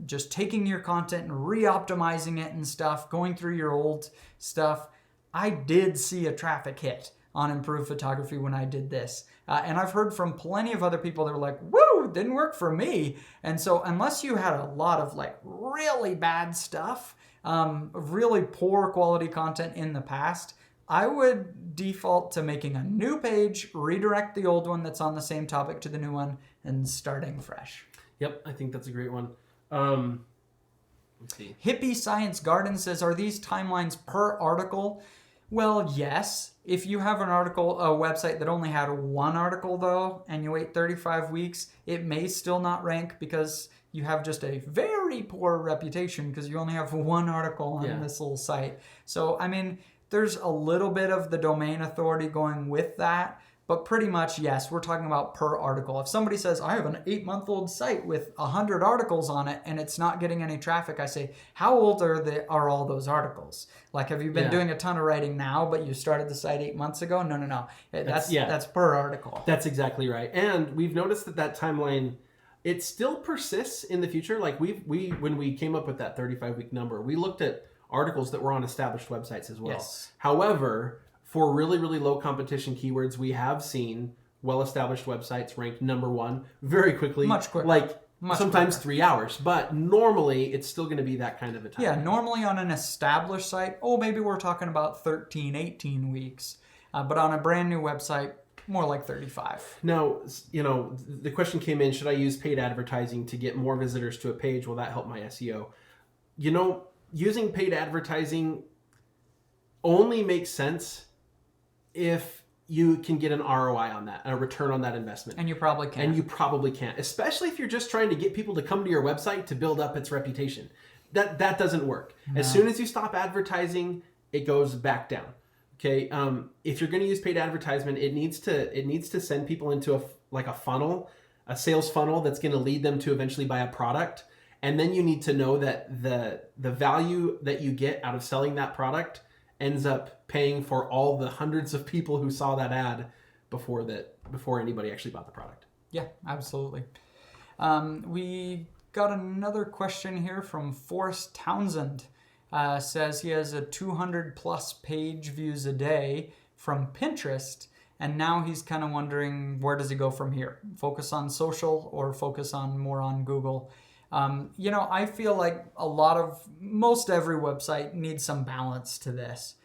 just taking your content and re-optimizing it and stuff, going through your old stuff. I did see a traffic hit on improved photography when I did this. And I've heard from plenty of other people that were like, woo, it didn't work for me. And so unless you had a lot of like really bad stuff, really poor quality content in the past, I would default to making a new page, redirect the old one that's on the same topic to the new one, and starting fresh. Yep, I think that's a great one. Let's see. Hippie Science Garden says, are these timelines per article? Well, yes. If you have a website that only had one article though, and you wait 35 weeks, it may still not rank because you have just a very poor reputation because you only have one article on this little site. So, I mean, there's a little bit of the domain authority going with that, but pretty much, yes, we're talking about per article. If somebody says, I have an 8-month-old site with 100 articles on it and it's not getting any traffic, I say, how old are all those articles? Like, have you been doing a ton of writing now, but you started the site 8 months ago? No. That's per article. That's exactly right. And we've noticed that timeline, it still persists in the future. Like when we came up with that 35-week number, we looked at articles that were on established websites as well. Yes. However, for really, really low competition keywords, we have seen well-established websites ranked number 1 very quickly. Much quicker. Like sometimes quicker. 3 hours. But normally, it's still going to be that kind of a time. Yeah, normally on an established site, maybe we're talking about 13, 18 weeks. But on a brand new website, more like 35. Now, the question came in, should I use paid advertising to get more visitors to a page? Will that help my SEO? Using paid advertising only makes sense if you can get an ROI on that, a return on that investment. And you probably can't. Especially if you're just trying to get people to come to your website to build up its reputation. That doesn't work. No. As soon as you stop advertising, it goes back down. Okay. If you're going to use paid advertisement, it needs to send people into a funnel, a sales funnel that's going to lead them to eventually buy a product. And then you need to know that the value that you get out of selling that product ends up paying for all the hundreds of people who saw that ad before anybody actually bought the product. Yeah, absolutely. We got another question here from Forrest Townsend. Says he has a 200 plus page views a day from Pinterest And now he's kind of wondering, where does he go from here? Focus on social or focus on more on Google? I feel like most every website needs some balance to this.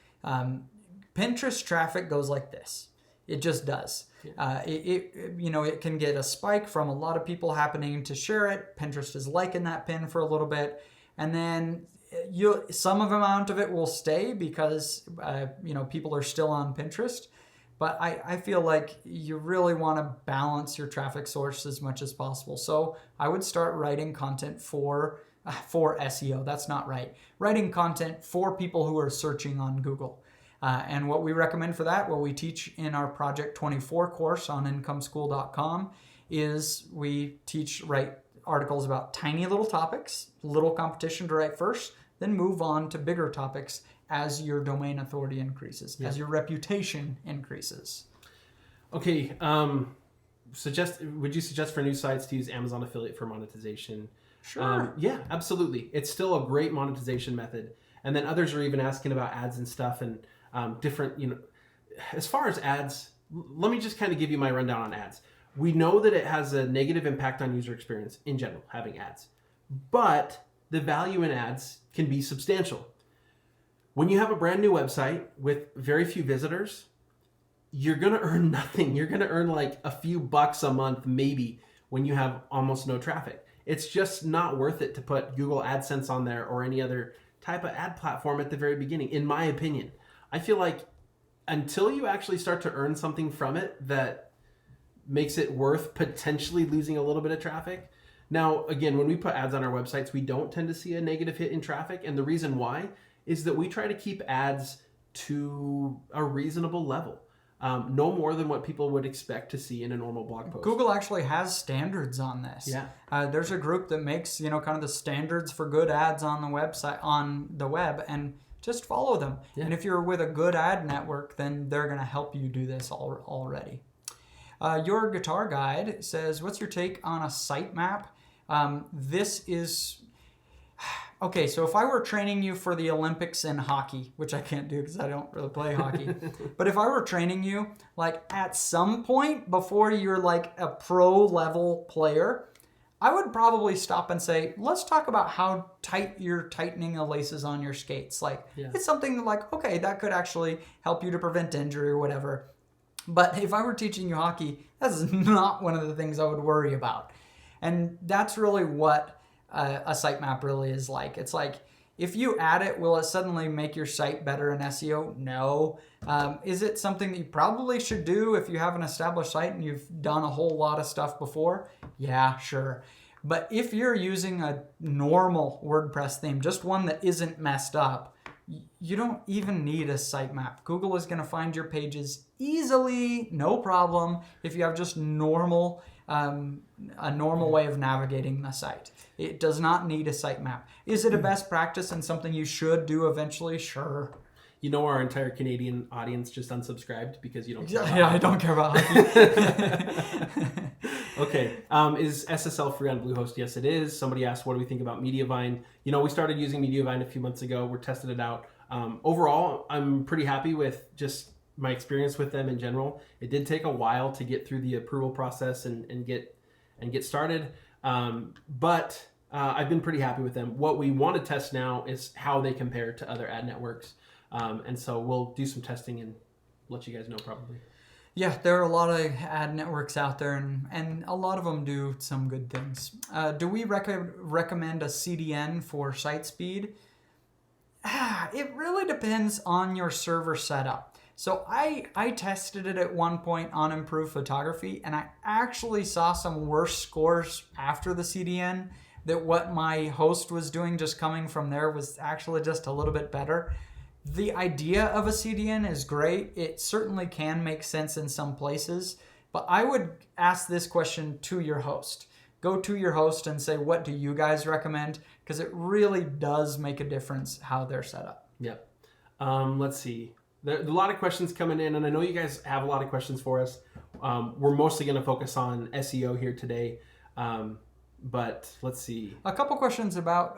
Pinterest traffic goes like this. It just does. It can get a spike from a lot of people happening to share it. Pinterest is liking that pin for a little bit. And then some amount of it will stay because, people are still on Pinterest. But I feel like you really want to balance your traffic source as much as possible. So I would start writing content for SEO. That's not right. Writing content for people who are searching on Google. And what we recommend for that, what we teach in our Project 24 course on incomeschool.com, is we write articles about tiny little topics, little competition to write first, then move on to bigger topics as your domain authority increases, as your reputation increases. Okay, would you suggest for new sites to use Amazon affiliate for monetization? Sure. Yeah, absolutely. It's still a great monetization method. And then others are even asking about ads and stuff and different, as far as ads, let me just kind of give you my rundown on ads. We know that it has a negative impact on user experience in general, having ads, but the value in ads can be substantial. When you have a brand new website with very few visitors, you're going to earn nothing. You're going to earn like a few bucks a month, maybe, when you have almost no traffic. It's just not worth it to put Google AdSense on there or any other type of ad platform at the very beginning, in my opinion. I feel like until you actually start to earn something from it that makes it worth potentially losing a little bit of traffic. Now, again, when we put ads on our websites, we don't tend to see a negative hit in traffic. And the reason why is that we try to keep ads to a reasonable level. No more than what people would expect to see in a normal blog post. Google actually has standards on this. Yeah. There's a group that makes, kind of the standards for good ads on the website, on the web, and just follow them. Yeah. And if you're with a good ad network, then they're going to help you do this already. Your Guitar Guide says, what's your take on a sitemap? This is... Okay, so if I were training you for the Olympics in hockey, which I can't do because I don't really play hockey, but if I were training you, like at some point before you're like a pro level player, I would probably stop and say, let's talk about how tight you're tightening the laces on your skates. It's something like, okay, that could actually help you to prevent injury or whatever. But if I were teaching you hockey, that's not one of the things I would worry about. And that's really what a sitemap really is like. It's like, if you add it, will it suddenly make your site better in SEO? No. Is it something that you probably should do if you have an established site and you've done a whole lot of stuff before? Yeah, sure. But if you're using a normal WordPress theme, just one that isn't messed up, you don't even need a sitemap. Google is going to find your pages easily, no problem, if you have just a normal way of navigating the site. It does not need a sitemap. Is it a best practice and something you should do eventually? Sure. Our entire Canadian audience just unsubscribed because you don't care about hockey. I don't care about hockey. Okay. Is SSL free on Bluehost? Yes, it is. Somebody asked, what do we think about Mediavine? We started using Mediavine a few months ago. We're testing it out. Overall, I'm pretty happy with just my experience with them in general. It did take a while to get through the approval process and get started. But I've been pretty happy with them. What we want to test now is how they compare to other ad networks. And so we'll do some testing and let you guys know probably. Yeah, there are a lot of ad networks out there, and a lot of them do some good things. Do we recommend a CDN for site speed? It really depends on your server setup. So I tested it at one point on Improved Photography, and I actually saw some worse scores after the CDN, that what my host was doing just coming from there was actually just a little bit better. The idea of a CDN is great. It certainly can make sense in some places, but I would ask this question to your host. Go to your host and say, what do you guys recommend? Because it really does make a difference how they're set up. Yep. Let's see. There are a lot of questions coming in, and I know you guys have a lot of questions for us. We're mostly going to focus on SEO here today. But let's see. A couple questions about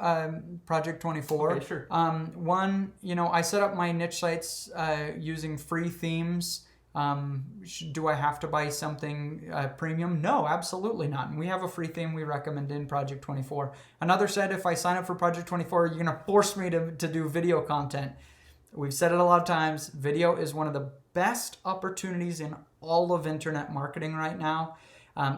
Project 24. Okay, sure. One, I set up my niche sites using free themes Do I have to buy something premium? No, absolutely not. And we have a free theme we recommend in Project 24. Another said, if I sign up for Project 24, you're going to force me to do video content. We've said it a lot of times. Video is one of the best opportunities in all of internet marketing right now.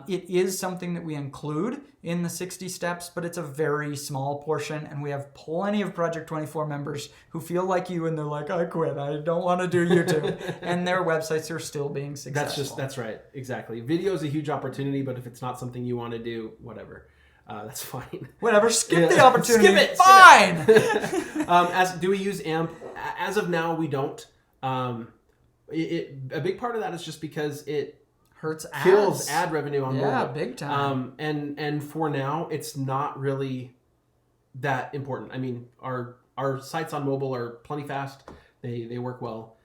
It is something that we include in the 60 steps, but it's a very small portion. And we have plenty of Project 24 members who feel like you and they're like, I quit. I don't want to do YouTube. And their websites are still being successful. That's right. Exactly. Video is a huge opportunity, but if it's not something you want to do, whatever. That's fine. Whatever. Skip the opportunity. Skip it. Fine. Do we use AMP? As of now, we don't. A big part of that is just because it hurts ads. Kills ad revenue on mobile. Yeah, big time. And for now, it's not really that important. I mean, our sites on mobile are plenty fast. They work well.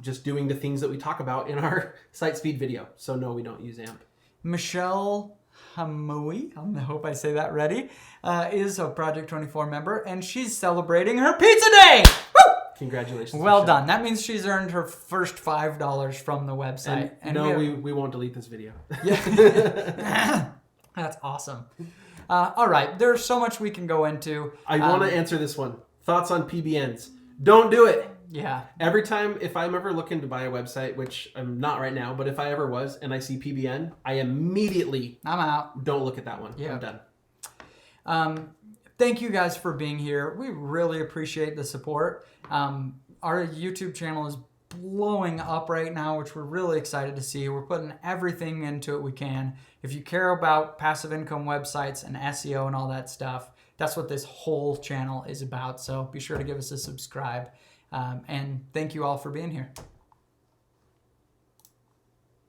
Just doing the things that we talk about in our site speed video. So no, we don't use AMP. Michelle Hamoui, I hope I say that ready, is a Project 24 member, and she's celebrating her pizza day. Woo! Congratulations. Well Michelle. done. That means she's earned her first $5 from the website. And no, we won't delete this video. Yeah. That's awesome. All right. There's so much we can go into. I want to answer this one. Thoughts on PBNs. Don't do it. Yeah. Every time, if I'm ever looking to buy a website, which I'm not right now, but if I ever was, and I see PBN, I immediately... I'm out. Don't look at that one. Yeah. I'm done. Thank you guys for being here. We really appreciate the support. Our YouTube channel is blowing up right now, which we're really excited to see. We're putting everything into it we can. If you care about passive income websites and SEO and all that stuff, that's what this whole channel is about. So be sure to give us a subscribe. And thank you all for being here.